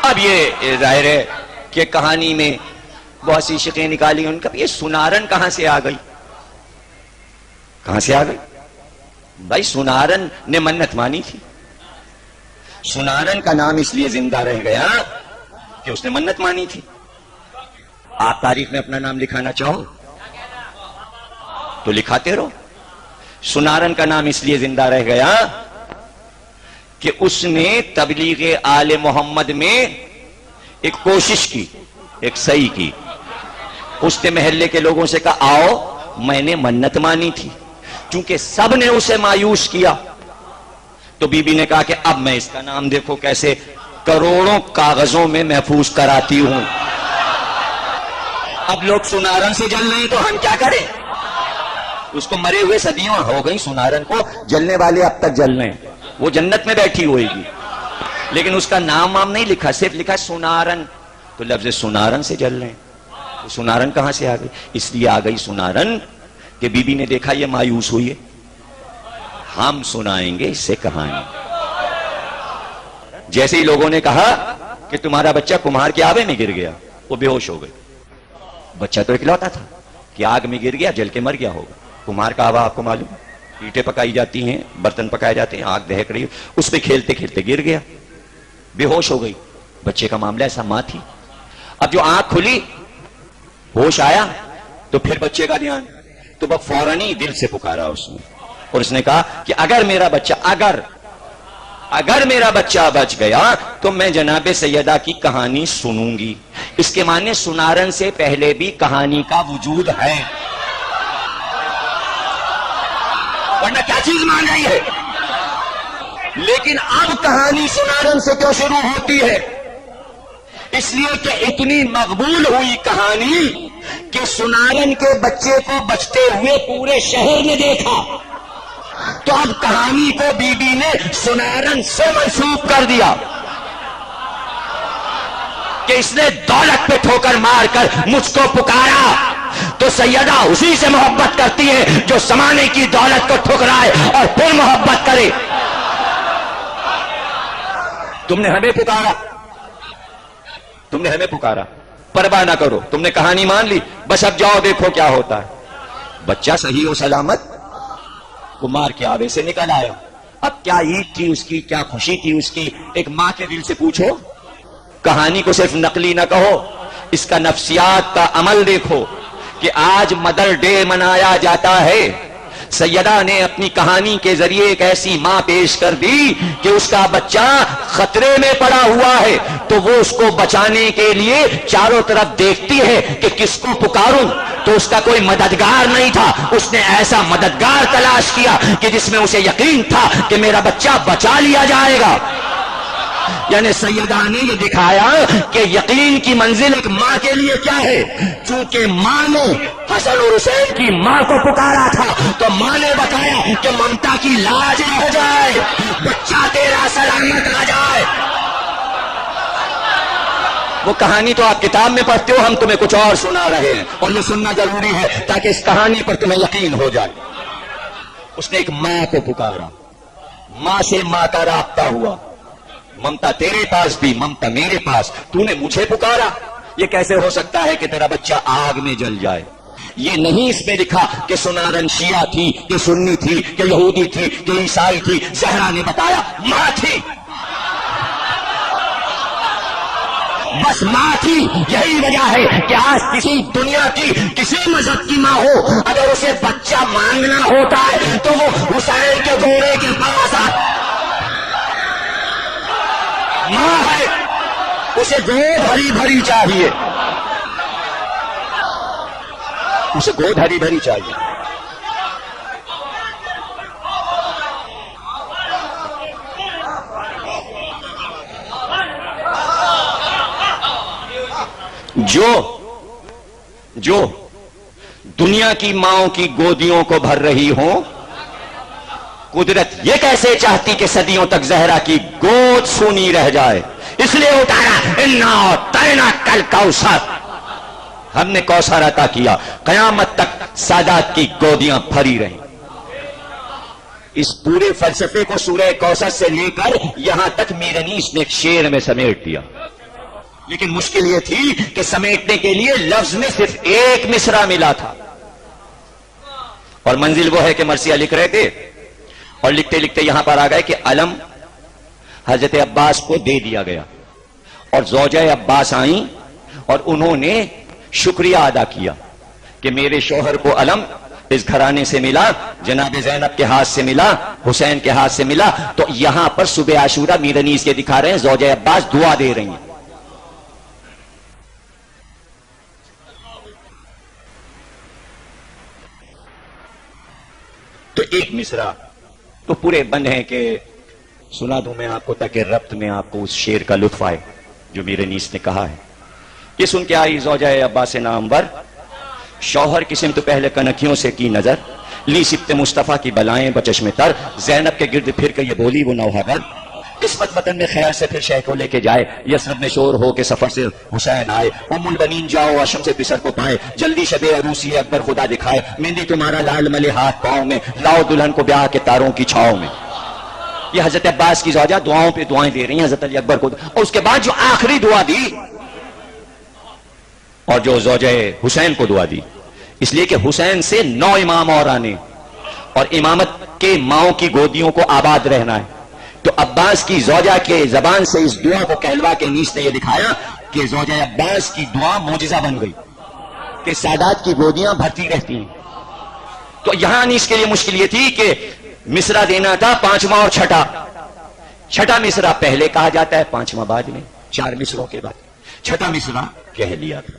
اب یہ ظاہر ہے کہ کہانی میں بہت سی شکیں نکالی ان کا، یہ سنارن کہاں سے آ گئی؟ کہاں سے آ گئی بھائی؟ سنارن نے منت مانی تھی، سنارن کا نام اس لیے زندہ رہ گیا کہ اس نے منت مانی تھی۔ آپ تاریخ میں اپنا نام لکھانا چاہو تو لکھاتے رہو۔ سنارن کا نام اس لیے زندہ رہ گیا کہ اس نے تبلیغ آل محمد میں ایک کوشش کی، ایک صحیح کی۔ اس نے محلے کے لوگوں سے کہا آؤ میں نے منت مانی تھی، چونکہ سب نے اسے مایوس کیا تو بی بی نے کہا کہ اب میں اس کا نام دیکھو کیسے کروڑوں کاغذوں میں محفوظ کراتی ہوں۔ اب لوگ سنارن سے جل رہے ہیں تو ہم کیا کریں؟ اس کو مرے ہوئے صدیوں ہو گئی، سنارن کو جلنے والے اب تک جل رہے ہیں، وہ جنت میں بیٹھی ہوئے گی، لیکن اس کا نام وام نہیں لکھا، صرف لکھا سنارن، تو لفظ سنارن سے جل رہے ہیں۔ تو سنارن کہاں سے آ گئی؟ اس لیے آ گئی سنارن کہ بی بی نے دیکھا یہ مایوس ہوئی ہے، ہم سنائیں گے اس سے کہانی۔ جیسے ہی لوگوں نے کہا کہ تمہارا بچہ کمہار کے آبے میں گر گیا، وہ بے ہوش ہو گئی۔ بچہ تو اکلوتا تھا کہ آگ میں گر گیا جل کے مر گیا ہوگا۔ کمہار کا آبا آپ کو معلوم، اینٹیں پکائی جاتی ہیں، برتن پکائے جاتے ہیں، آگ دہک رہی ہے، اس پہ کھیلتے کھیلتے گر گیا، بے ہوش ہو گئی۔ بچے کا معاملہ ایسا، ماں تھی۔ اب جو آنکھ کھلی، ہوش آیا تو پھر بچے کا دھیان، تو وہ فوراً ہی دل سے پکارا اس نے، اور اس نے کہا کہ اگر میرا بچہ اگر میرا بچہ بچ گیا تو میں جناب سیدہ کی کہانی سنوں گی۔ اس کے معنی سنارن سے پہلے بھی کہانی کا وجود ہے، ورنہ کیا چیز مان رہی ہے؟ لیکن اب کہانی سنارن سے کیوں شروع ہوتی ہے؟ اس لیے کہ اتنی مقبول ہوئی کہانی کہ سنارن کے بچے کو بچتے ہوئے پورے شہر نے دیکھا، تو اب کہانی کو بی بی نے سنارن سے منسوب کر دیا کہ اس نے دولت پہ ٹھوکر مار کر مجھ کو پکارا، تو سیدہ اسی سے محبت کرتی ہے جو زمانے کی دولت کو ٹھکرائے اور پھر محبت کرے۔ تم نے ہمیں پکارا، پرواہ نہ کرو، تم نے کہانی مان لی، بس اب جاؤ دیکھو کیا ہوتا ہے۔ بچہ صحیح و سلامت کمار کے آبے سے نکل آیا۔ اب کیا عید تھی اس کی، کیا خوشی تھی اس کی، ایک ماں کے دل سے پوچھو۔ کہانی کو صرف نقلی نہ کہو، اس کا نفسیات کا عمل دیکھو کہ آج مدر ڈے منایا جاتا ہے۔ سیدہ نے اپنی کہانی کے ذریعے ایک ایسی ماں پیش کر دی کہ اس کا بچہ خطرے میں پڑا ہوا ہے، تو وہ اس کو بچانے کے لیے چاروں طرف دیکھتی ہے کہ کس کو پکاروں، تو اس کا کوئی مددگار نہیں تھا۔ اس نے ایسا مددگار تلاش کیا کہ جس میں اسے یقین تھا کہ میرا بچہ بچا لیا جائے گا۔ یعنی سیدہ نے یہ دکھایا کہ یقین کی منزل ایک ماں کے لیے کیا ہے۔ چونکہ ماں نے حسن اور حسین کی ماں کو پکارا تھا تو ماں نے بتایا کہ ممتا کی لاج رہ جائے، بچہ تیرا سلامت آ جائے۔ وہ کہانی تو آپ کتاب میں پڑھتے ہو، ہم تمہیں کچھ اور سنا رہے ہیں، اور یہ سننا ضروری ہے تاکہ اس کہانی پر تمہیں یقین ہو جائے۔ اس نے ایک ماں کو پکارا، ماں سے ماں کا رابطہ ہوا، ممتا تیرے پاس بھی، ممتا میرے پاس، تو نے مجھے پکارا۔ یہ کیسے ہو سکتا ہے کہ تیرا بچہ آگ میں جل جائے؟ یہ نہیں اس میں لکھا کہ سنارن شیعہ تھی، کہ سنی تھی، کہ یہودی تھی، کہ عیسائی تھی۔ زہرا نے بتایا ماں تھی، بس ماں تھی۔ یہی وجہ ہے کہ آج کسی دنیا کی کسی مذہب کی ماں ہو، اگر اسے بچہ مانگنا ہوتا ہے تو وہ حسین کے گھوڑے کے پاس ماں ہے، اسے گود بھری بھری چاہیے، اسے گود بھری بھری چاہیے۔ جو دنیا کی ماؤں کی گودیوں کو بھر رہی ہوں، قدرت یہ کیسے چاہتی کہ صدیوں تک زہرا کی گود سونی رہ جائے؟ اس لیے اتارا انا اعطینا کل کوثر، ہم نے کوثر عطا کیا، قیامت تک سادات کی گودیاں بھری رہیں۔ اس پورے فلسفے کو سورہ کوثر سے لے کر یہاں تک میرنیس نے ایک شعر میں سمیٹ دیا۔ لیکن مشکل یہ تھی کہ سمیٹنے کے لیے لفظ میں صرف ایک مصرع ملا تھا، اور منزل وہ ہے کہ مرثیہ لکھ رہے تھے اور لکھتے لکھتے یہاں پر آ گئے کہ علم حضرت عباس کو دے دیا گیا، اور زوجہ عباس آئیں اور انہوں نے شکریہ ادا کیا کہ میرے شوہر کو علم اس گھرانے سے ملا، جناب زینب کے ہاتھ سے ملا، حسین کے ہاتھ سے ملا۔ تو یہاں پر صبح عاشورہ میر انیس کے دکھا رہے ہیں زوجہ عباس دعا دے رہی ہیں۔ تو ایک مصرع تو پورے بند ہیں کہ سنا دوں میں آپ کو تاکہ ربط میں آپ کو اس شعر کا لطف آئے جو میر انیس نے کہا ہے۔ یہ سن کے آئی زوجہ عباس نامور، شوہر کی سمت پہلے کنکھیوں سے کی نظر، لی سبت مصطفیٰ کی بلائیں بچشم تر، زینب کے گرد پھر کے یہ بولی وہ نوحگر، قسمت وطن میں خیر سے پھر شہ کو لے کے جائے، یثرب میں شور ہو کے سفر سے حسین آئے، ام البنین جاؤ اشم سے پسر کو پائے، جلدی شب عروسی اکبر خدا دکھائے، مہندی تمہارا لال ملے ہاتھ پاؤں میں، لاؤ دلہن کو بیاہ کے تاروں کی چھاؤں میں۔ یہ حضرت عباس کی زوجہ دعاؤں پہ دعائیں دے رہی ہیں حضرت علی اکبر کو، اور اس کے بعد جو آخری دعا دی اور جو زوجہ حسین کو دعا دی، اس لیے کہ حسین سے 9 امام اور آنے اور امامت کے ماؤں کی گودیوں کو آباد رہنا ہے، تو عباس کی زوجہ کے زبان سے اس دعا کو کہلوا کے انیس نے یہ دکھایا کہ زوجہ عباس کی دعا معجزہ بن گئی کہ سادات کی گودیاں بھرتی رہتی ہیں۔ تو یہاں انیس کے لیے مشکل یہ تھی کہ مصرع دینا تھا 5واں اور چھٹا مصرع پہلے کہا جاتا ہے، 5واں بعد میں، 4 مصرعوں کے بعد چھٹا مصرع کہہ لیا تھا،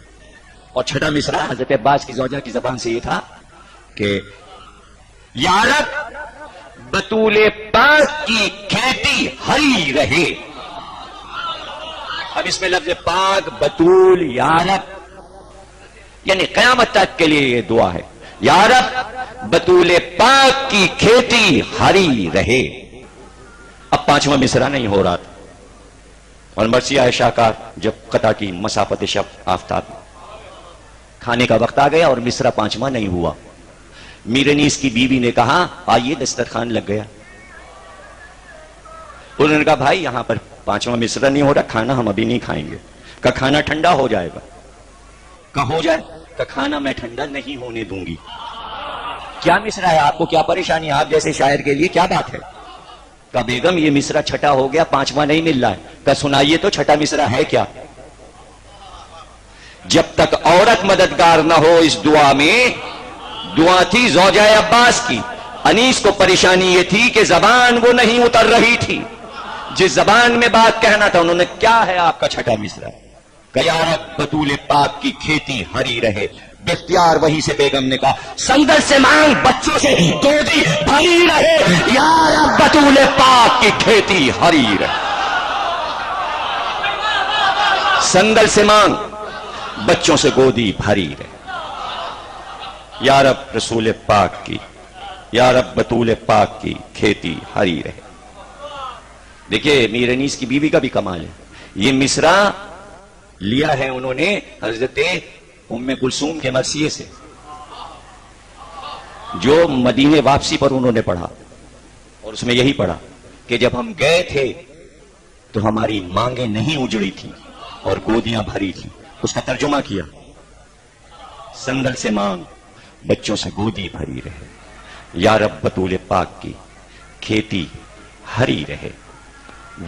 اور چھٹا مصرع حضرت عباس کی زوجہ کی زبان سے یہ تھا کہ یا رب بطول پاک کی کھیتی ہری رہے۔ اب اس میں لفظ پاک، بطول، یا رب، یعنی قیامت تک کے لیے یہ دعا ہے، یا رب بطول پاک کی کھیتی ہری رہے۔ اب 5واں مصرع نہیں ہو رہا تھا، اور مرثیہ شاہکار جب قطع کی مسافت شب آفتاب، کھانے کا وقت آ گیا اور مصرع 5واں نہیں ہوا۔ میر انیس کی بیوی نے کہا آئیے دسترخوان لگ گیا۔ انہوں نے کہا بھائی یہاں پر 5واں مصرع نہیں ہو رہا، کھانا ہم ابھی نہیں کھائیں گے۔ کہا کھانا ٹھنڈا ہو جائے گا۔ کہا ہو جائے؟ کہا کھانا میں ٹھنڈا نہیں ہونے دوں گی۔ کیا مصرع ہے، آپ کو کیا پریشانی، آپ جیسے شاعر کے لیے کیا بات ہے؟ کہا بیگم یہ مصرع چھٹا ہو گیا، 5واں نہیں مل رہا ہے۔ کہا سنائیے تو چھٹا مصرع ہے کیا؟ جب تک عورت مددگار نہ ہو اس دعا میں، دعا تھی زوجہ عباس کی، انیس کو پریشانی یہ تھی کہ زبان وہ نہیں اتر رہی تھی، جس زبان میں بات کہنا تھا۔ انہوں نے کیا ہے آپ کا چھٹا مصرع؟ کہ یا رب بطول پاک کی کھیتی ہری رہے۔ باختیار وہی سے بیگم نے کہا سندر سے مانگ بچوں سے گودی بھری رہے، یا رب بطول پاک کی کھیتی ہری رہے۔ سندل سے مانگ بچوں سے گودی بھری رہے، یا رب رسول پاک کی، یا رب بطول پاک کی کھیتی ہری رہے۔ دیکھیے میر انیس کی بیوی کا بھی کمال ہے، یہ مصرع لیا ہے انہوں نے حضرت ام کلثوم کے مرثیے سے، جو مدینے واپسی پر انہوں نے پڑھا، اور اس میں یہی پڑھا کہ جب ہم گئے تھے تو ہماری مانگیں نہیں اجڑی تھیں اور گودیاں بھری تھیں۔ اس کا ترجمہ کیا سندل سے مانگ بچوں سے گودی بھری رہے، یا رب بطول پاک کی کھیتی ہری رہے۔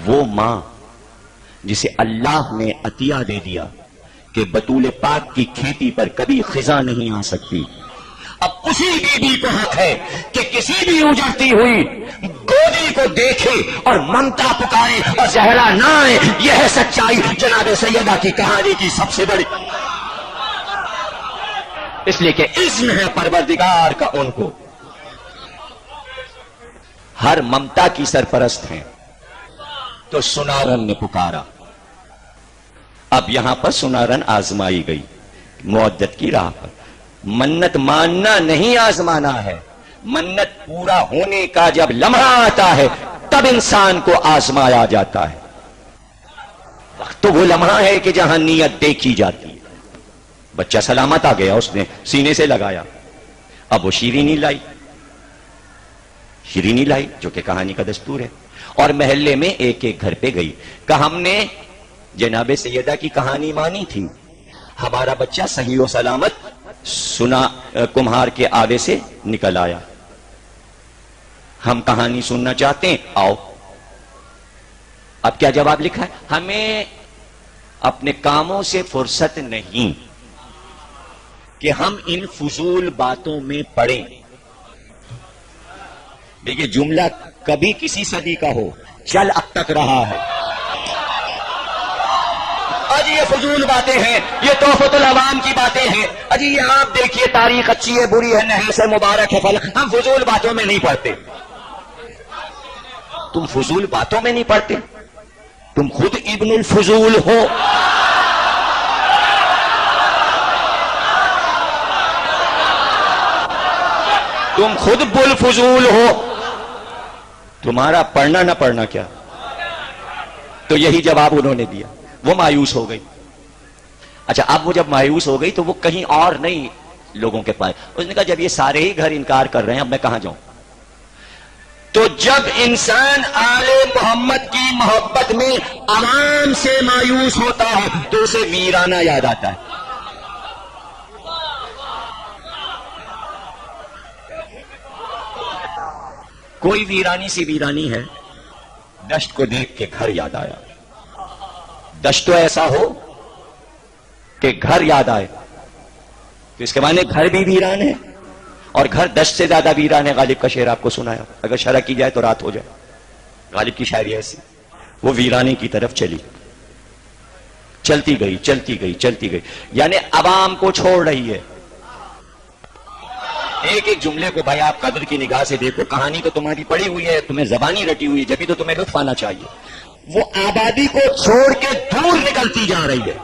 وہ ماں جسے اللہ نے عطیہ دے دیا کہ بطول پاک کی کھیتی پر کبھی خزاں نہیں آ سکتی، اب اسی بیوی کو حق ہے کہ کسی بھی اجڑتی ہوئی گودی کو دیکھے اور ممتا پکارے اور زہرا نہ آئے۔ یہ ہے سچائی جناب سیدہ کی کہانی کی سب سے بڑی، اس لیے کہ اذن ہے پروردگار کا ان کو، ہر ممتا کی سرپرست ہیں۔ تو سنارن نے پکارا، اب یہاں پر سنارن آزمائی گئی مودت کی راہ پر۔ منت ماننا نہیں آزمانا ہے، منت پورا ہونے کا جب لمحہ آتا ہے تب انسان کو آزمایا جاتا ہے۔ وقت تو وہ لمحہ ہے کہ جہاں نیت دیکھی جاتی ہے۔ بچہ سلامت آ گیا، اس نے سینے سے لگایا، اب وہ شیرینی لائی جو کہ کہانی کا دستور ہے، اور محلے میں ایک ایک گھر پہ گئی، کہ ہم نے جناب سیدہ کی کہانی مانی تھی، ہمارا بچہ صحیح و سلامت سنا کمہار کے آوے سے نکل آیا. ہم کہانی سننا چاہتے ہیں، آؤ. اب کیا جواب لکھا ہے؟ ہمیں اپنے کاموں سے فرصت نہیں کہ ہم ان فضول باتوں میں پڑیں. دیکھیے جملہ کبھی کسی صدی کا ہو، چل اب تک رہا ہے. اجی یہ فضول باتیں ہیں، یہ تحفۃ العوام کی باتیں ہیں. اجی یہ آپ دیکھیے تاریخ اچھی ہے بری ہے، نحس ہے مبارک ہے فلک. ہم فضول باتوں میں نہیں پڑھتے. تم فضول باتوں میں نہیں پڑھتے، تم خود ابن الفضول ہو. تم خود بل فضول ہو. تمہارا پڑھنا نہ پڑھنا کیا. تو یہی جواب انہوں نے دیا. وہ مایوس ہو گئی. اچھا اب وہ جب مایوس ہو گئی تو وہ کہیں اور نہیں لوگوں کے پاس. اس نے کہا جب یہ سارے ہی گھر انکار کر رہے ہیں اب میں کہاں جاؤں. تو جب انسان آل محمد کی محبت میں عوام سے مایوس ہوتا ہے تو اسے ویرانہ یاد آتا ہے. کوئی ویرانی سی ویرانی ہے، دشت کو دیکھ کے گھر یاد آیا. دشت تو ایسا ہو کہ گھر یاد آئے، تو اس کے معنی گھر بھی ویران ہے اور گھر دشت سے زیادہ ویران ہے. غالب کا شعر آپ کو سنایا، اگر شرح کی جائے تو رات ہو جائے. غالب کی شاعری ایسی. وہ ویرانے کی طرف چلی، چلتی گئی چلتی گئی چلتی گئی، یعنی عوام کو چھوڑ رہی ہے. ایک ایک جملے کو بھائی آپ قدر کی نگاہ سے دیکھو. کہانی تو تمہاری پڑی ہوئی ہے، تمہیں زبانی رٹی ہوئی ہے، جبھی تو تمہیں لطف آنا چاہیے. وہ آبادی کو چھوڑ کے دور نکلتی جا رہی ہے،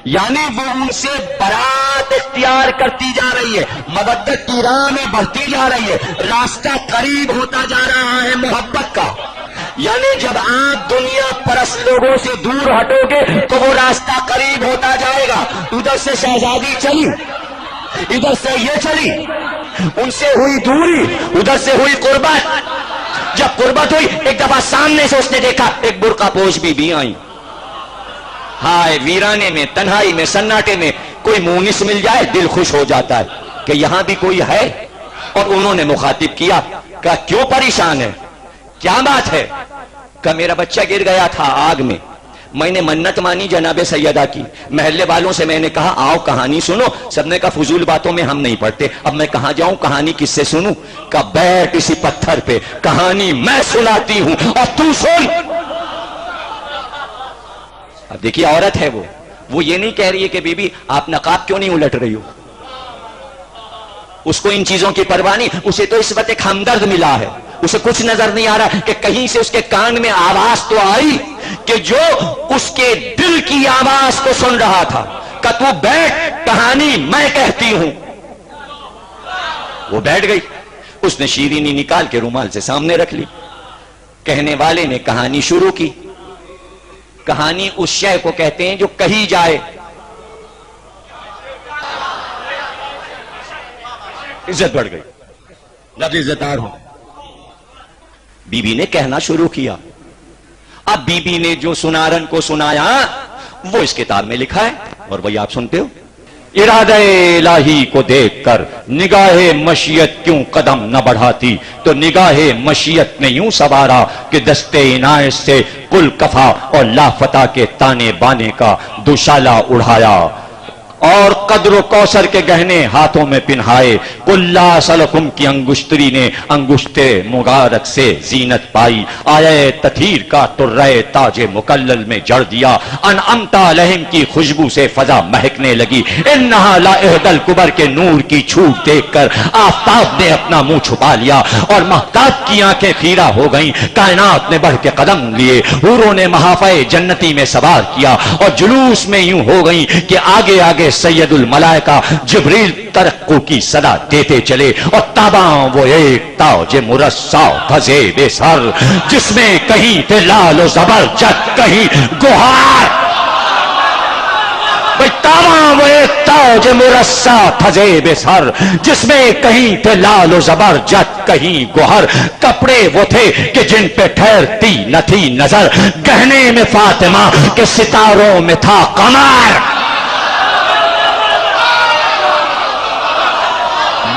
یعنی وہ ان سے برات اختیار کرتی جا رہی ہے، مودت کی راہ میں بڑھتی جا رہی ہے، راستہ قریب ہوتا جا رہا ہے محبت کا. یعنی جب آپ دنیا پرست لوگوں سے دور ہٹو گے تو وہ راستہ قریب ہوتا جائے گا. ادھر سے شہزادی چلی، ادھر سے یہ چلی، ان سے ہوئی دوری، ادھر سے ہوئی قربت. جب قربت ہوئی ایک دفعہ سامنے سے اس نے دیکھا ایک برقع پوش بی آئی. ہائے ویرانے میں، تنہائی میں، سناٹے میں کوئی مونس مل جائے دل خوش ہو جاتا ہے کہ یہاں بھی کوئی ہے. اور انہوں نے مخاطب کیا، کہا کیوں پریشان ہے، کیا بات ہے. کہ میرا بچہ گر گیا تھا آگ میں، میں نے منت مانی جناب سیدہ کی، محلے والوں سے میں نے کہا آؤ کہانی سنو. سب نے کہا فضول باتوں میں ہم نہیں پڑھتے. اب میں کہاں جاؤں، کہانی کس سے سنوں. کہ بیٹھ اسی پتھر پہ، کہانی میں سناتی ہوں اور تو سن. اب دیکھیے عورت ہے وہ یہ نہیں کہہ رہی ہے کہ بی بی آپ نقاب کیوں نہیں الٹ رہی ہو. اس کو ان چیزوں کی پرواہ نہیں. اسے تو اس وقت ایک ہمدرد ملا ہے، اسے کچھ نظر نہیں آ رہا کہ کہیں سے اس کے کان میں آواز تو آئی کہ جو اس کے دل کی آواز کو سن رہا تھا. کہ تو بیٹھ کہانی میں کہتی ہوں. وہ بیٹھ گئی. اس نے شیرینی نکال کے رومال سے سامنے رکھ لی. کہنے والے نے کہانی شروع کی. کہانی اس شے کو کہتے ہیں جو کہی جائے. عزت بڑھ گئی، لفظ عزتدار ہو. بی بی نے کہنا شروع کیا. اب بی بی نے جو سنارن کو سنایا وہ اس کتاب میں لکھا ہے اور وہی آپ سنتے ہو. ارادہ الہی کو دیکھ کر نگاہ مشیت کیوں قدم نہ بڑھاتی، تو نگاہ مشیت نے یوں سوارا کہ دستے عنایت سے کل کفا اور لافتہ کے تانے بانے کا دوشالہ اڑھایا، اور قدر و کوثر کے گہنے ہاتھوں میں پہنائے. کلا سلکم کی انگشتری نے انگشتے مبارک سے زینت پائی. آئے تطہیر کا ترے تاج مکلل میں جڑ دیا. انعمت علیہم کی خوشبو سے فضا مہکنے لگی. انہا لا احد الکبر کے نور کی چھوٹ دیکھ کر آفتاب نے اپنا منہ چھپا لیا اور مہتاب کی آنکھیں خیرہ ہو گئیں. کائنات نے بڑھ کے قدم لیے، حوروں نے محافہ جنتی میں سوار کیا اور جلوس میں یوں ہو گئیں کہ آگے آگے سید الملائکہ جبریل ترقو کی صدا دیتے چلے. اور تاباں وہ ایک تاج مرصع دھزے بے سر، جس میں کہیں تھے لال و زبرجد، کہیں گوہر. کاواں وہ ایک تاج مرصع تھا زیب سر، جس میں کہیں تھے لال و زبرجد کہیں گوہر، کپڑے وہ تھے کہ جن پہ ٹھہرتی نہ تھی نظر، گہنے میں فاطمہ کے ستاروں میں تھا قمر،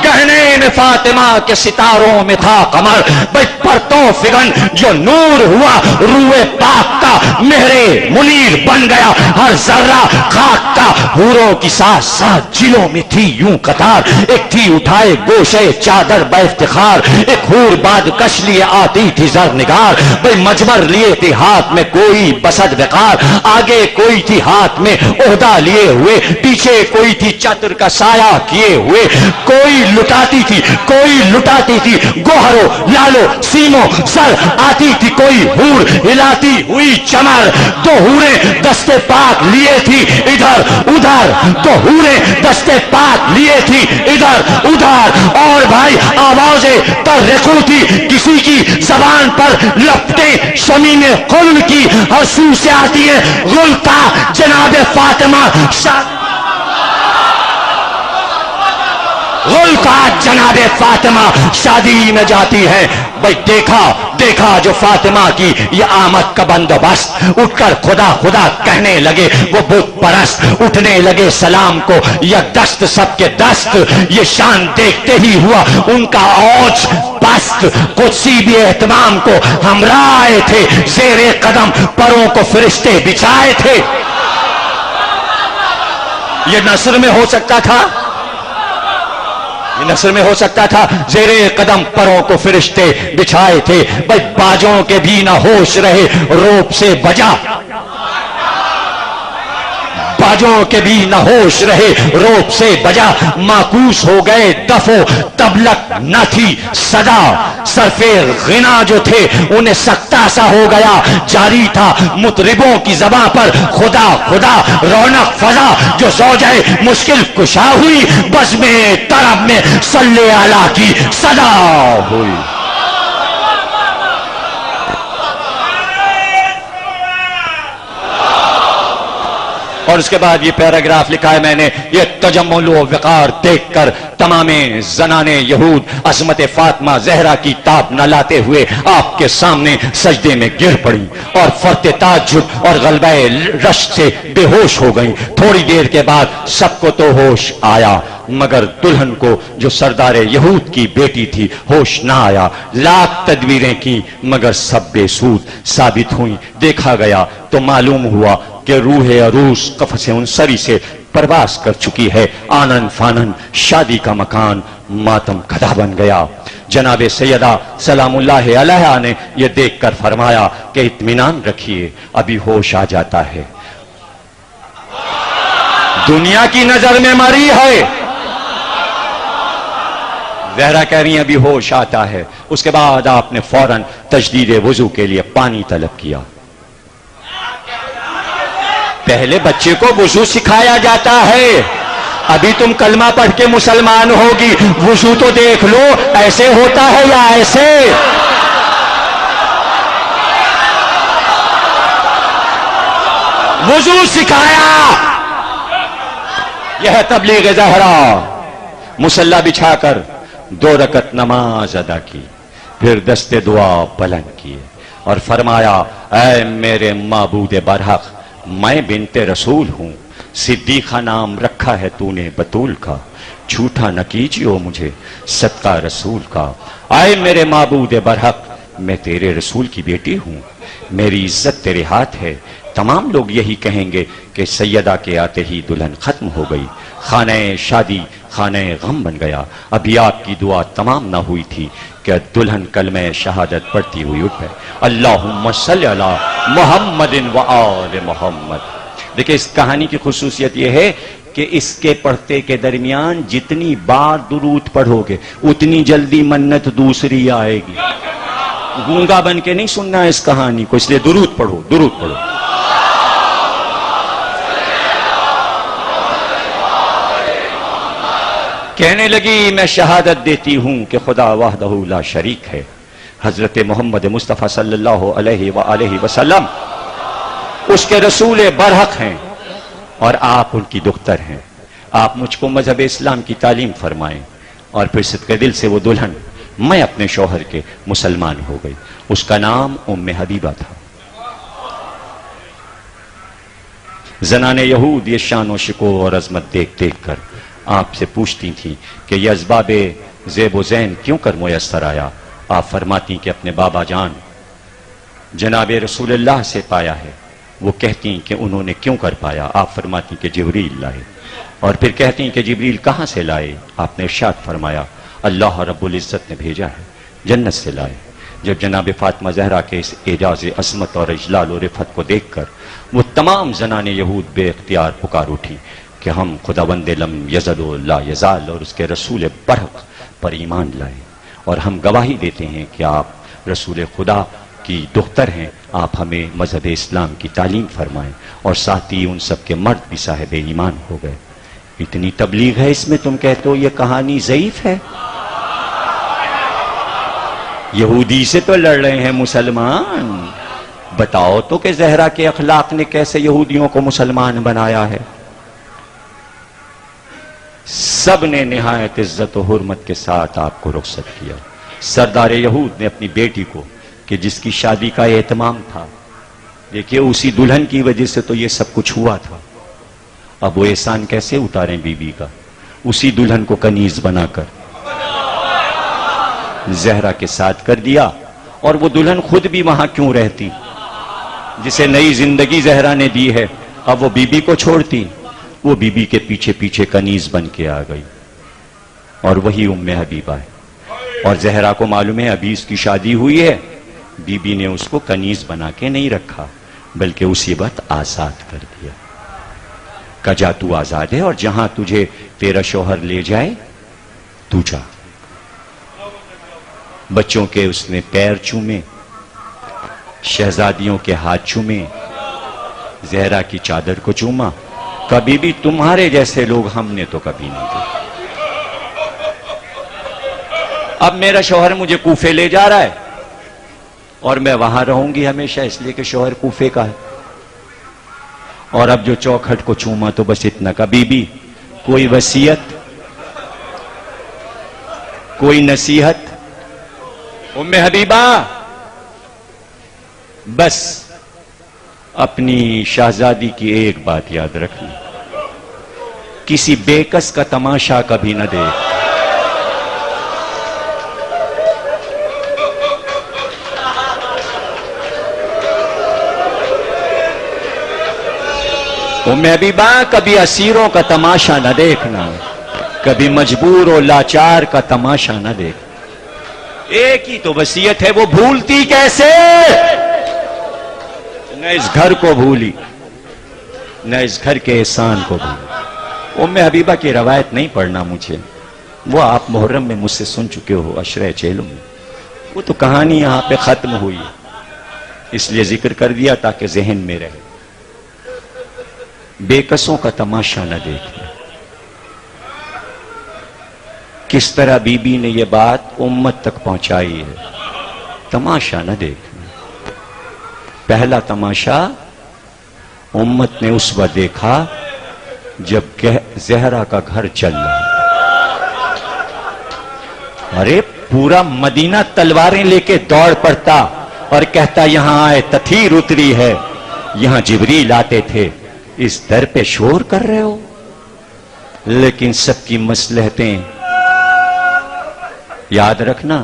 گہنے میں فاطمہ کے ستاروں میں تھا قمر، بھئی پرتوں فگن جو نور ہوا روئے پاک کا، مہرے منیر بن گیا ہر ذرہ خاک کا، حوروں کی ساتھ ساتھ جلوں میں تھی یوں قطار، ایک تھی اٹھائے گوشے چادر بے افتخار، ایک حور باد کش لیے آتی تھی زر نگار، بھئی مجمر لیے تھی ہاتھ میں کوئی بسد وقار، آگے کوئی تھی ہاتھ میں عہدہ لیے ہوئے، پیچھے کوئی تھی چتر کا سایہ کیے ہوئے، کوئی لٹاتی تھی کوئی لٹاتی تھی، گوہرو لالو سیمو سر آتی تھی کوئی حور ہلاتی ہوئی چمر، دو حوریں دستے پاک لیے تھی ادھر ادھر، دو حوریں دستے پاک لیے تھی ادھر ادھر، اور بھائی آوازیں ترقو تھی کسی کی زبان پر، لپٹیں شمیم خل کی حسو سے آتی ہے غل کا جناب فاطمہ غلقات جناب فاطمہ شادی میں جاتی ہے، بھئی دیکھا جو فاطمہ کی یہ آمد کا بندوبست، اٹھ کر خدا خدا کہنے لگے وہ بت پرست، اٹھنے لگے سلام کو یک دست سب کے دست، یہ شان دیکھتے ہی ہوا ان کا اوج پست، قدسی بھی اہتمام کو ہمراہ تھے، زیر قدم پروں کو فرشتے بچھائے تھے، یہ نثر میں ہو سکتا تھا، یہ نثر میں ہو سکتا تھا، زیر قدم پروں کو فرشتے بچھائے تھے، بھئی باجوں کے بھی نہ ہوش رہے روپ سے بجا، باجوں کے بھی نہ ہوش رہے روپ سے بجا، معکوس ہو گئے دف و تبلک نہ تھی صدا، صرفِ غنا جو تھے انہیں سکتہ سا ہو گیا، جاری تھا مطربوں کی زباں پر خدا خدا، رونق فضا جو زوجہ مشکل کشا ہوئی، بزم طرب میں صلی اللہ کی صدا ہوئی۔ اور اس کے بعد یہ پیراگراف لکھا ہے میں نے، یہ تجمل و وقار دیکھ کر تمام زنان یہود عظمت فاطمہ زہرا کی تاب نہ لاتے ہوئے آپ کے سامنے سجدے میں گر پڑی اور فرط تعجب اور غلبہ رشک سے بے ہوش ہو گئیں۔ تھوڑی دیر کے بعد سب کو تو ہوش آیا، مگر دلہن کو جو سردار یہود کی بیٹی تھی ہوش نہ آیا، لاکھ تدبیریں کی مگر سب بے سود ثابت ہوئیں۔ دیکھا گیا تو معلوم ہوا کہ روح عروس قفس انصری سے پرواز کر چکی ہے، آنن فانن شادی کا مکان ماتم کدہ بن گیا۔ جناب سیدہ سلام اللہ علیہا نے یہ دیکھ کر فرمایا کہ اطمینان رکھیے ابھی ہوش آ جاتا ہے، دنیا کی نظر میں مری ہے، زہرا کہہ رہی ہیں ابھی ہوش آتا ہے۔ اس کے بعد آپ نے فوراً تجدید وضو کے لیے پانی طلب کیا۔ پہلے بچے کو وضو سکھایا جاتا ہے، ابھی تم کلمہ پڑھ کے مسلمان ہوگی، وضو تو دیکھ لو ایسے ہوتا ہے یا ایسے۔ وضو سکھایا، یہ ہے تبلیغ زہرا۔ مصلی بچھا کر 2 رکعت نماز ادا کی، پھر دست دعا بلند کیے اور فرمایا اے میرے معبود برحق، میں بنت رسول ہوں، صدیقہ نام رکھا ہے تو نے بطول کا، جھوٹا نہ کیجیو مجھے صدقہ رسول کا۔ اے میرے معبود برحق، میں تیرے رسول کی بیٹی ہوں، میری عزت تیرے ہاتھ ہے۔ تمام لوگ یہی کہیں گے کہ سیدہ کے آتے ہی دلہن ختم ہو گئی، خانہ شادی خانہ غم بن گیا۔ ابھی آپ کی دعا تمام نہ ہوئی تھی کہ دلہن کلمہ شہادت پڑھتی ہوئی اٹھ ہے، اللہم صلی علی محمد و آل محمد۔ دیکھیں اس کہانی کی خصوصیت یہ ہے کہ اس کے پڑھتے کے درمیان جتنی بار درود پڑھو گے اتنی جلدی منت دوسری آئے گی۔ گونگا بن کے نہیں سننا ہے اس کہانی کو، اس لیے درود پڑھو، درود پڑھو۔ کہنے لگی میں شہادت دیتی ہوں کہ خدا وحدہ لا شریک ہے، حضرت محمد مصطفیٰ صلی اللہ علیہ وآلہ وسلم اس کے رسول برحق ہیں، اور آپ ان کی دختر ہیں. آپ مجھ کو مذہب اسلام کی تعلیم فرمائیں. اور پھر صدقے دل سے وہ دلہن میں اپنے شوہر کے مسلمان ہو گئی. اس کا نام ام حبیبہ تھا. زنان یہود یہ شان و شکوہ اور عظمت دیکھ دیکھ کر آپ سے پوچھتی تھیں کہ یہ اسباب زیب و زین کیوں کر میسر آیا. آپ فرماتی کہ اپنے بابا جان جناب رسول اللہ سے پایا ہے. وہ کہتی کہ انہوں نے کیوں کر پایا. آپ فرماتی کہ جبریل لائے. اور پھر کہتی کہ جبریل کہاں سے لائے. آپ نے ارشاد فرمایا اللہ رب العزت نے بھیجا ہے, جنت سے لائے. جب جناب فاطمہ زہرا کے اس اعجاز عظمت اور اجلال و رفعت کو دیکھ کر وہ تمام زنان یہود بے اختیار پکار اٹھی کہ ہم خداوند لم یزل و لا یزال اور اس کے رسول برحق پر ایمان لائیں, اور ہم گواہی دیتے ہیں کہ آپ رسول خدا کی دختر ہیں. آپ ہمیں مذہب اسلام کی تعلیم فرمائیں. اور ساتھ ہی ان سب کے مرد بھی صاحب ایمان ہو گئے. اتنی تبلیغ ہے اس میں, تم کہتے ہو یہ کہانی ضعیف ہے. یہودی سے تو لڑ رہے ہیں مسلمان. بتاؤ تو کہ زہرا کے اخلاق نے کیسے یہودیوں کو مسلمان بنایا ہے. سب نے نہایت عزت و حرمت کے ساتھ آپ کو رخصت کیا. سردار یہود نے اپنی بیٹی کو کہ جس کی شادی کا اہتمام تھا, دیکھیے اسی دلہن کی وجہ سے تو یہ سب کچھ ہوا تھا. اب وہ احسان کیسے اتاریں بیوی کا. اسی دلہن کو کنیز بنا کر زہرا کے ساتھ کر دیا. اور وہ دلہن خود بھی وہاں کیوں رہتی جسے نئی زندگی زہرا نے دی ہے. اب وہ بیوی کو چھوڑتی, وہ بیوی کے پیچھے پیچھے کنیز بن کے آ گئی. اور وہی ام حبیبہ ہے. اور زہرا کو معلوم ہے ابھی اس کی شادی ہوئی ہے. بیوی نے اس کو کنیز بنا کے نہیں رکھا بلکہ اسی وقت آزاد کر دیا. کہ جا تو آزاد ہے, اور جہاں تجھے تیرا شوہر لے جائے تو جا. بچوں کے اس نے پیر چومے, شہزادیوں کے ہاتھ چومے, زہرا کی چادر کو چوما. کبھی بھی تمہارے جیسے لوگ ہم نے تو کبھی نہیں دیکھا. اب میرا شوہر مجھے کوفے لے جا رہا ہے اور میں وہاں رہوں گی ہمیشہ, اس لیے کہ شوہر کوفے کا ہے. اور اب جو چوکھٹ کو چوما تو بس اتنا. کبھی بھی کوئی وصیت, کوئی نصیحت. ام حبیبہ بس اپنی شہزادی کی ایک بات یاد رکھنا, کسی بےکس کا تماشا کبھی نہ دیکھ. ام حبیبہ کبھی اسیروں کا تماشا نہ دیکھنا, کبھی مجبور و لاچار کا تماشا نہ دیکھنا. ایک ہی تو وصیت ہے, وہ بھولتی کیسے. نہ اس گھر کو بھولی, نہ اس گھر کے احسان کو بھولی. ام حبیبہ کی روایت نہیں پڑھنا مجھے, وہ آپ محرم میں مجھ سے سن چکے ہو عشرہ چہلم میں. وہ تو کہانی یہاں پہ ختم ہوئی, اس لیے ذکر کر دیا تاکہ ذہن میں رہے. بےکسوں کا تماشا نہ دیکھنا. کس طرح بی بی نے یہ بات امت تک پہنچائی ہے, تماشا نہ دیکھنا. پہلا تماشا امت نے اس وقت دیکھا جب زہرا کا گھر چل رہا. ارے پورا مدینہ تلواریں لے کے دوڑ پڑتا اور کہتا یہاں آئے تتھیر اتری ہے, یہاں جبریل آتے تھے, اس در پہ شور کر رہے ہو. لیکن سب کی مصلحتیں یاد رکھنا.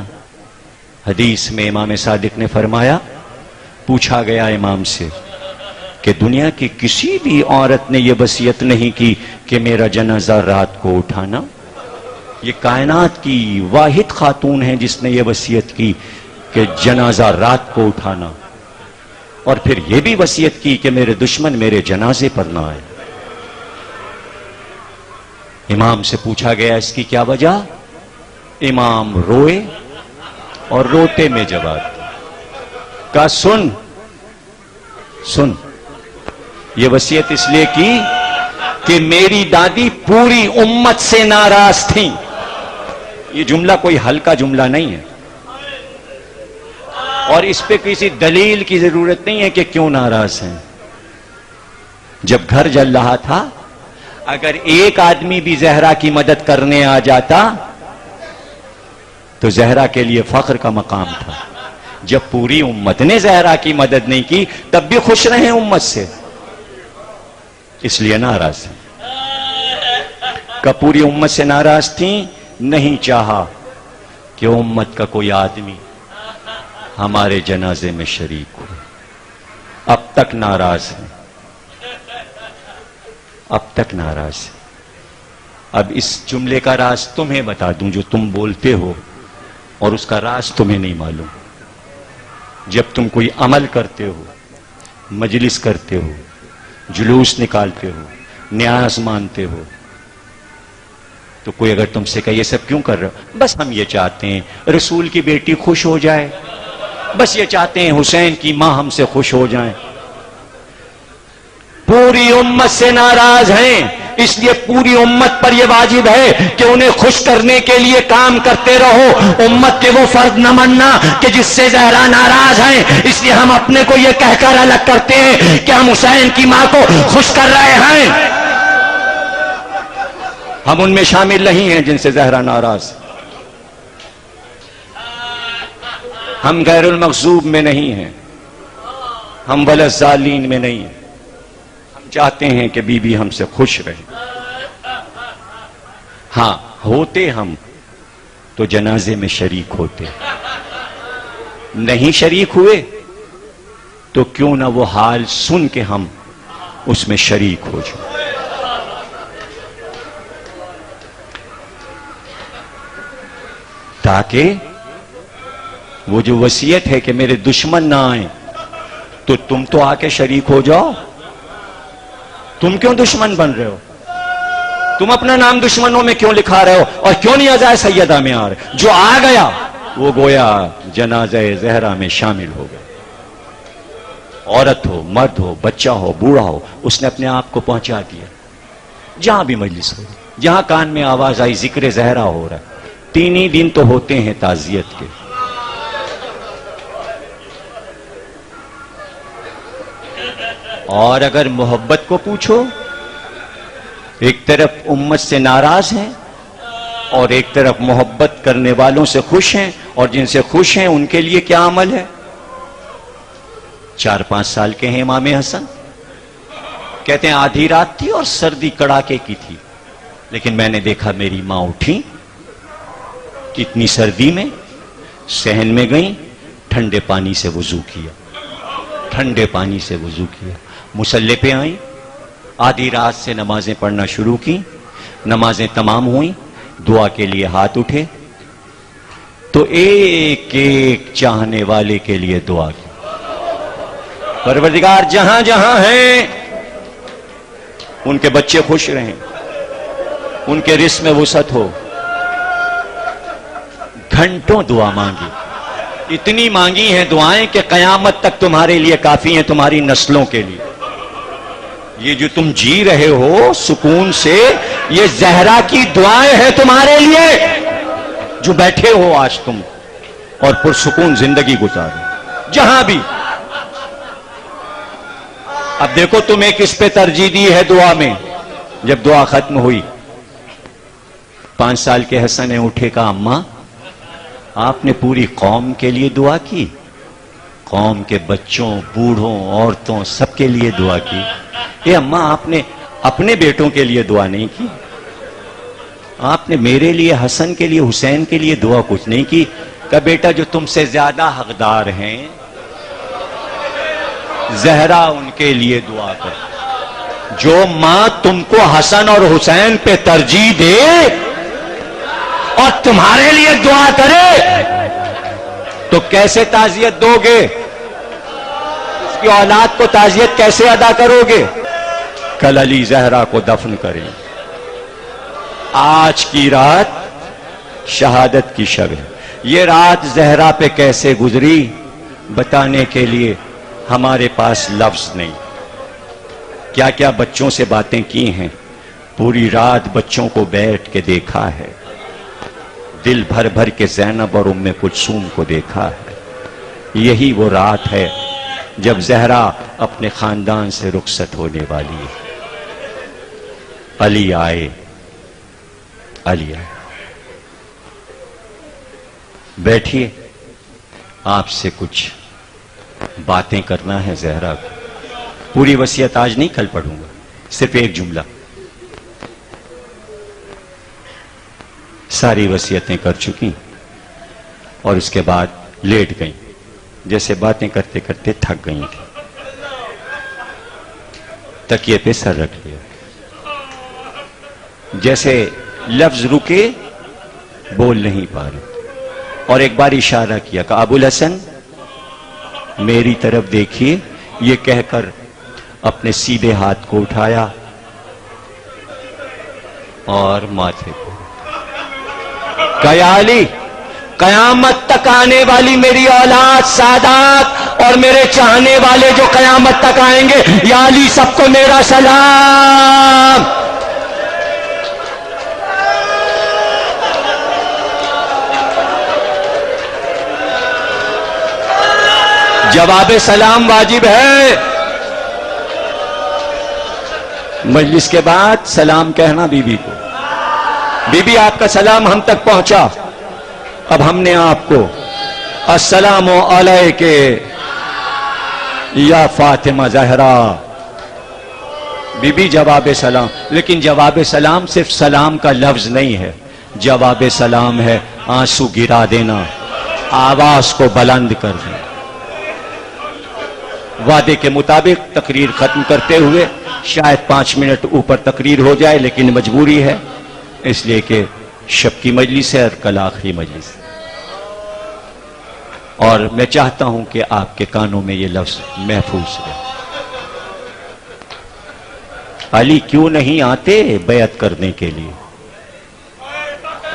حدیث میں امام صادق نے فرمایا, پوچھا گیا امام سے کہ دنیا کی کسی بھی عورت نے یہ وصیت نہیں کی کہ میرا جنازہ رات کو اٹھانا. یہ کائنات کی واحد خاتون ہے جس نے یہ وصیت کی کہ جنازہ رات کو اٹھانا, اور پھر یہ بھی وصیت کی کہ میرے دشمن میرے جنازے پر نہ آئے. امام سے پوچھا گیا اس کی کیا وجہ. امام روئے اور روتے میں جواب کہا سن یہ وصیت اس لیے کی کہ میری دادی پوری امت سے ناراض تھیں. یہ جملہ کوئی ہلکا جملہ نہیں ہے, اور اس پہ کسی دلیل کی ضرورت نہیں ہے کہ کیوں ناراض ہیں. جب گھر جل رہا تھا اگر ایک آدمی بھی زہرا کی مدد کرنے آ جاتا تو زہرا کے لیے فخر کا مقام تھا. جب پوری امت نے زہرا کی مدد نہیں کی تب بھی خوش رہے امت سے، اس لیے ناراض ہیں. کب پوری امت سے ناراض تھیں؟ نہیں چاہا کہ امت کا کوئی آدمی ہمارے جنازے میں شریک ہو. اب تک ناراض ہیں، اب تک ناراض ہیں. اب اس جملے کا راز تمہیں بتا دوں جو تم بولتے ہو اور اس کا راز تمہیں نہیں معلوم. جب تم کوئی عمل کرتے ہو، مجلس کرتے ہو، جلوس نکالتے ہو، نیاز مانتے ہو، تو کوئی اگر تم سے کہے یہ سب کیوں کر رہے ہو؟ بس ہم یہ چاہتے ہیں رسول کی بیٹی خوش ہو جائے، بس یہ چاہتے ہیں حسین کی ماں ہم سے خوش ہو جائیں. پوری امت سے ناراض ہیں، اس لیے پوری امت پر یہ واجب ہے کہ انہیں خوش کرنے کے لیے کام کرتے رہو. امت کے وہ فرد نہ مننا کہ جس سے زہرا ناراض ہیں، اس لیے ہم اپنے کو یہ کہہ کر الگ کرتے ہیں کہ ہم حسین کی ماں کو خوش کر رہے ہیں. ہم ان میں شامل نہیں ہیں جن سے زہرا ناراض. ہم غیر المغضوب میں نہیں ہیں، ہم ولا الضالین میں نہیں ہیں. ہم چاہتے ہیں کہ بی بی ہم سے خوش رہے. ہاں ہوتے ہم تو جنازے میں شریک ہوتے، نہیں شریک ہوئے تو کیوں نہ وہ حال سن کے ہم اس میں شریک ہو جائیں. تاکہ وہ جو وصیت ہے کہ میرے دشمن نہ آئیں تو تم تو آ کے شریک ہو جاؤ. تم کیوں دشمن بن رہے ہو؟ تم اپنا نام دشمنوں میں کیوں لکھا رہے ہو؟ اور کیوں نہیں ازائے سیدہ میں آ رہے؟ جو آ گیا وہ گویا جنازہ زہرا میں شامل ہو گیا. عورت ہو، مرد ہو، بچہ ہو، بوڑھا ہو، اس نے اپنے آپ کو پہنچا دیا. جہاں بھی مجلس ہو، جہاں کان میں آواز آئی ذکر زہرا ہو رہا ہے، 3 ہی دن تو ہوتے ہیں تعزیت کے. اور اگر محبت کو پوچھو، ایک طرف امت سے ناراض ہیں اور ایک طرف محبت کرنے والوں سے خوش ہیں، اور جن سے خوش ہیں ان کے لیے کیا عمل ہے؟ 4-5 سال کے ہیں امام حسن، کہتے ہیں آدھی رات تھی اور سردی کڑاکے کی تھی، لیکن میں نے دیکھا میری ماں اٹھی، اتنی سردی میں صحن میں گئیں، ٹھنڈے پانی سے وضو کیا، ٹھنڈے پانی سے وضو کیا، مصلی پہ آئیں، آدھی رات سے نمازیں پڑھنا شروع کی، نمازیں تمام ہوئیں، دعا کے لیے ہاتھ اٹھے تو ایک ایک چاہنے والے کے لیے دعا کی. پروردگار جہاں جہاں ہیں ان کے بچے خوش رہیں، ان کے رزق میں وسعت ہو. گھنٹوں دعا مانگی، اتنی مانگی ہیں دعائیں کہ قیامت تک تمہارے لیے کافی ہیں، تمہاری نسلوں کے لیے. یہ جو تم جی رہے ہو سکون سے، یہ زہرا کی دعائیں ہیں تمہارے لیے، جو بیٹھے ہو آج تم اور پرسکون زندگی گزارو جہاں بھی. اب دیکھو تمہیں کس پہ ترجیح دی ہے دعا میں. جب دعا ختم ہوئی 5 سال کے حسن نے اٹھے کہا اماں آپ نے پوری قوم کے لیے دعا کی، قوم کے بچوں، بوڑھوں، عورتوں سب کے لیے دعا کی. اے اماں آپ نے اپنے بیٹوں کے لیے دعا نہیں کی، آپ نے میرے لیے، حسن کے لیے، حسین کے لیے دعا کچھ نہیں کی. کہ بیٹا جو تم سے زیادہ حقدار ہیں زہرا ان کے لیے دعا کر. جو ماں تم کو حسن اور حسین پہ ترجیح دے اور تمہارے لیے دعا کرے تو کیسے تعزیت دو گے؟ اس کی اولاد کو تعزیت کیسے ادا کرو گے؟ کل علی زہرا کو دفن کریں. آج کی رات شہادت کی شب ہے. یہ رات زہرا پہ کیسے گزری بتانے کے لیے ہمارے پاس لفظ نہیں. کیا کیا بچوں سے باتیں کی ہیں، پوری رات بچوں کو بیٹھ کے دیکھا ہے، دل بھر بھر کے زینب اور ام کلثوم کو دیکھا ہے. یہی وہ رات ہے جب زہرا اپنے خاندان سے رخصت ہونے والی ہے. علی آئے، علی آئے. بیٹھیے، آپ سے کچھ باتیں کرنا ہے زہرا کو. پوری وصیت آج نہیں، کل پڑھوں گا، صرف ایک جملہ. ساری وصیتیں کر چکی اور اس کے بعد لیٹ گئیں، جیسے باتیں کرتے کرتے تھک گئی تھی. تکیے پہ سر رکھ لیا، جیسے لفظ رکے، بول نہیں پا رہے، اور ایک بار اشارہ کیا کہ ابو الحسن میری طرف دیکھیے. یہ کہہ کر اپنے سیدھے ہاتھ کو اٹھایا اور ماتھے کو. کہ یا علی، قیامت تک آنے والی میری اولاد، سادات اور میرے چاہنے والے جو قیامت تک آئیں گے، یا علی سب کو میرا سلام. جواب سلام واجب ہے. مجلس کے بعد سلام کہنا بی بی کو. بی بی آپ کا سلام ہم تک پہنچا، اب ہم نے آپ کو السلام علیک یا فاطمہ زہرا. بی بی جواب سلام، لیکن جواب سلام صرف سلام کا لفظ نہیں ہے، جواب سلام ہے آنسو گرا دینا، آواز کو بلند کر دینا. وعدے کے مطابق تقریر ختم کرتے ہوئے شاید 5 منٹ اوپر تقریر ہو جائے، لیکن مجبوری ہے، اس لیے کہ شب کی مجلس ہے اور کل آخری مجلس ہے. اور میں چاہتا ہوں کہ آپ کے کانوں میں یہ لفظ محفوظ رہے. علی کیوں نہیں آتے بیعت کرنے کے لیے؟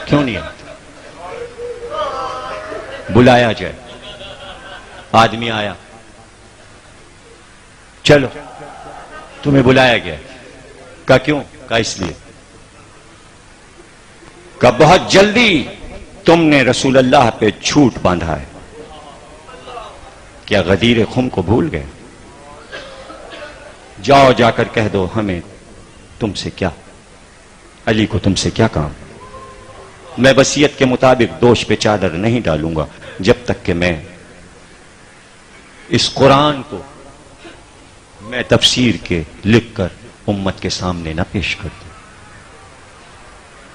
کیوں نہیں آتے؟ بلایا جائے. آدمی آیا، چلو تمہیں بلایا گیا. کہا کیوں؟ کہا اس لیے کہ بہت جلدی تم نے رسول اللہ پہ جھوٹ باندھا ہے. کیا غدیر خم کو بھول گئے؟ جاؤ جا کر کہہ دو ہمیں تم سے کیا، علی کو تم سے کیا کام. میں وصیت کے مطابق دوش پہ چادر نہیں ڈالوں گا جب تک کہ میں اس قرآن کو میں تفسیر کے لکھ کر امت کے سامنے نہ پیش کر دوں.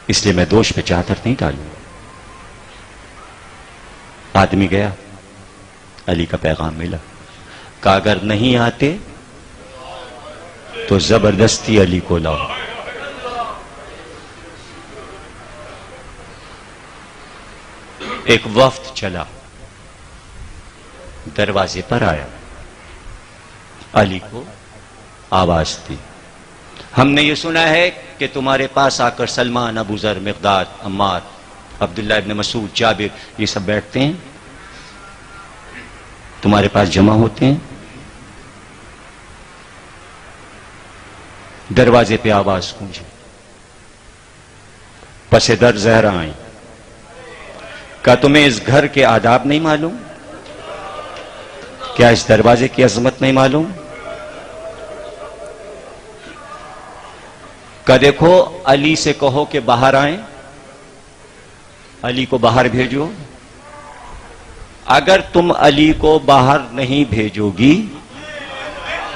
اس لیے میں دوش پہ چادر نہیں ڈالوں گا. آدمی گیا، علی کا پیغام ملا. کہ اگر نہیں آتے تو زبردستی علی کو لاؤ. ایک وفد چلا، دروازے پر آیا، علی کو آواز دی. ہم نے یہ سنا ہے کہ تمہارے پاس آ کر سلمان، ابو ذر، مقداد، عمار، عبداللہ ابن مسعود، جابر، یہ سب بیٹھتے ہیں، تمہارے پاس جمع ہوتے ہیں. دروازے پہ آواز گونجی. پس در زہرا آئیں. کیا تمہیں اس گھر کے آداب نہیں معلوم؟ کیا اس دروازے کی عظمت نہیں معلوم؟ کہ دیکھو علی سے کہو کہ باہر آئیں، علی کو باہر بھیجو. اگر تم علی کو باہر نہیں بھیجو گی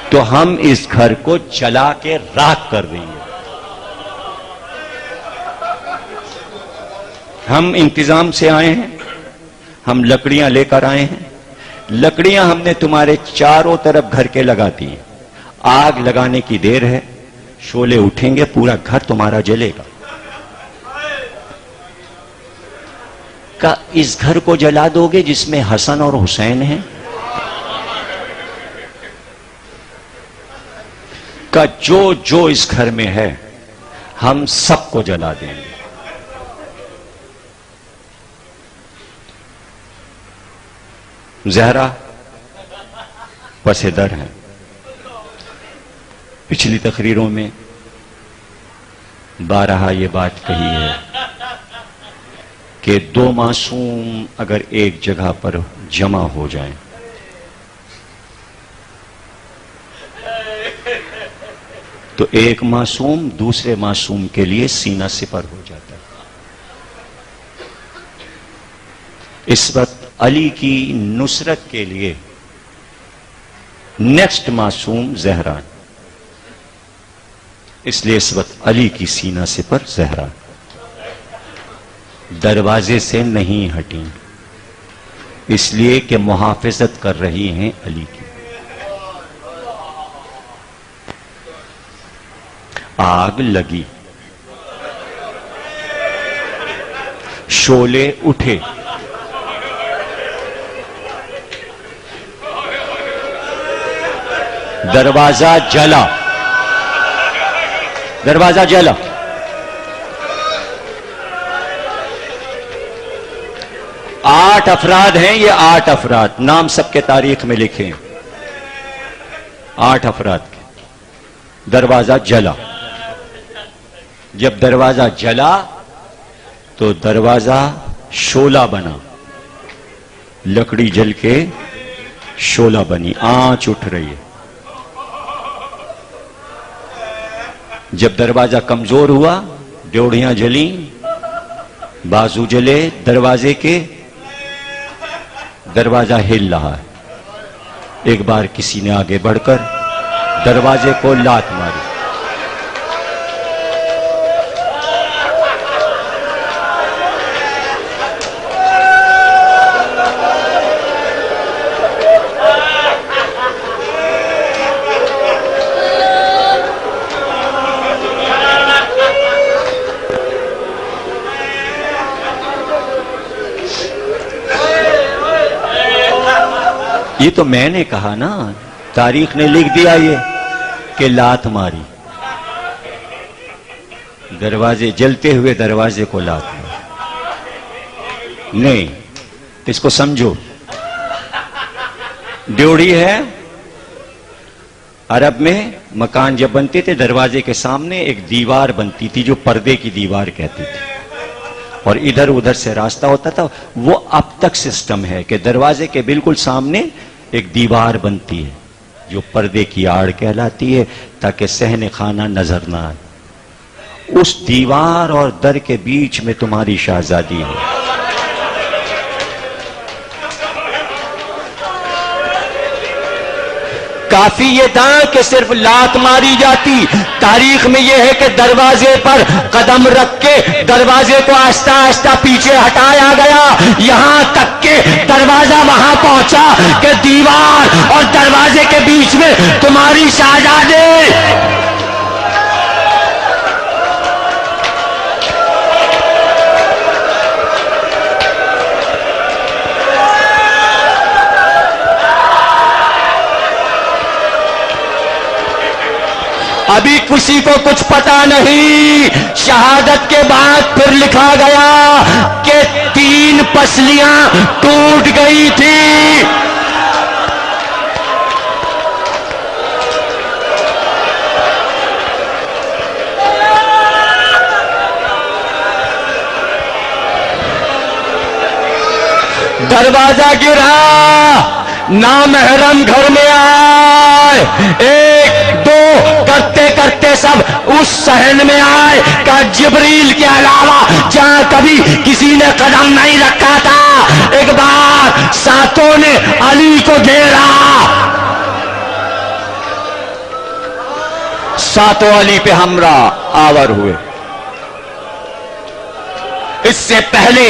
تو ہم اس گھر کو جلا کے راکھ کر دیں گے. ہم انتظام سے آئے ہیں، ہم لکڑیاں لے کر آئے ہیں. لکڑیاں ہم نے تمہارے چاروں طرف گھر کے لگا دی ہیں. آگ لگانے کی دیر ہے، شعلے اٹھیں گے، پورا گھر تمہارا جلے گا. کہ اس گھر کو جلا دو گے جس میں حسن اور حسین ہیں؟ کہ جو اس گھر میں ہے ہم سب کو جلا دیں گے. زہرا پس در ہیں. پچھلی تقریروں میں بارہا یہ بات کہی ہے کہ دو معصوم اگر ایک جگہ پر جمع ہو جائیں تو ایک معصوم دوسرے معصوم کے لیے سینہ سپر ہو جاتا ہے. اس وقت علی کی نصرت کے لیے نیکسٹ معصوم زہرا، اس لیے اس وقت علی کی سینہ سپر زہرا دروازے سے نہیں ہٹیں، اس لیے کہ محافظت کر رہی ہیں علی کی. آگ لگی، شعلے اٹھے، دروازہ جلا، دروازہ جلا. آٹھ افراد ہیں، یہ 8 افراد نام سب کے تاریخ میں لکھے ہیں. 8 افراد کے. دروازہ جلا. جب دروازہ جلا تو دروازہ شعلہ بنا، لکڑی جل کے شعلہ بنی، آنچ اٹھ رہی ہے. جب دروازہ کمزور ہوا، ڈیوڑیاں جلیں، بازو جلے دروازے کے، دروازہ ہل رہا ہے. ایک بار کسی نے آگے بڑھ کر دروازے کو لات ماری. یہ تو میں نے کہا نا، تاریخ نے لکھ دیا یہ کہ لات ماری. دروازے جلتے ہوئے دروازے کو لات ماری. نہیں، اس کو سمجھو. ڈیوڑی ہے، عرب میں مکان جب بنتے تھے دروازے کے سامنے ایک دیوار بنتی تھی جو پردے کی دیوار کہتی تھی، اور ادھر ادھر سے راستہ ہوتا تھا. وہ اب تک سسٹم ہے کہ دروازے کے بالکل سامنے ایک دیوار بنتی ہے جو پردے کی آڑ کہلاتی ہے تاکہ صحن خانہ نظر نہ آئے. اس دیوار اور در کے بیچ میں تمہاری شہزادی ہے. کافی یہ تھا کہ صرف لات ماری جاتی. تاریخ میں یہ ہے کہ دروازے پر قدم رکھ کے دروازے کو آہستہ آہستہ پیچھے ہٹایا گیا، یہاں تک کہ دروازہ وہاں پہنچا کہ دیوار اور دروازے کے بیچ میں تمہاری شہزادی. ابھی کسی کو کچھ پتا نہیں. شہادت کے بعد پھر لکھا گیا کہ 3 پسلیاں ٹوٹ گئی تھی. دروازہ گرا، نامحرم گھر میں آئے، 1 2 کرتے کرتے سب اس صحن میں آئے کہ جبریل کے علاوہ جہاں کبھی کسی نے قدم نہیں رکھا تھا. ایک بار ساتوں نے علی کو گھیرا، ساتوں علی پہ ہمراہ آور ہوئے. اس سے پہلے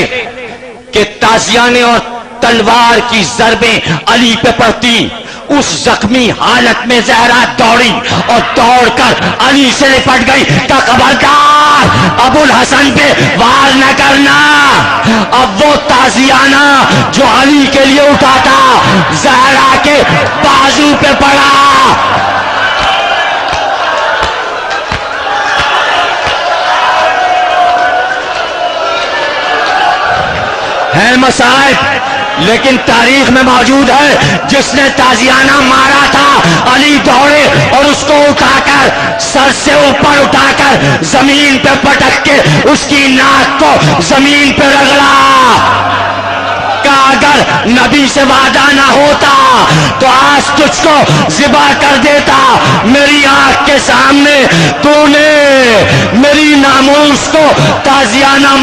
کہ تازیانے اور تلوار کی ضربیں علی پہ پڑتی، اس زخمی حالت میں زہرا دوڑی اور دوڑ کر علی سے لپٹ گئی کہ خبردار ابو الحسن پہ وار نہ کرنا. اب وہ تازیانہ جو علی کے لیے اٹھا تھا زہرا کے بازو پہ پڑا. ہے مصائب، لیکن تاریخ میں موجود ہے جس نے تازیانہ مارا تھا علی دوڑے اور اس کو اٹھا کر سر سے اوپر اٹھا کر زمین پہ پٹک کے اس کی ناک کو زمین پہ رگڑا کہ اگر نبی سے وعدہ نہ ہوتا تو آج تجھ کو ذبح کر دیتا. میری آنکھ کے سامنے تو نے میری ناموس کو تازیانہ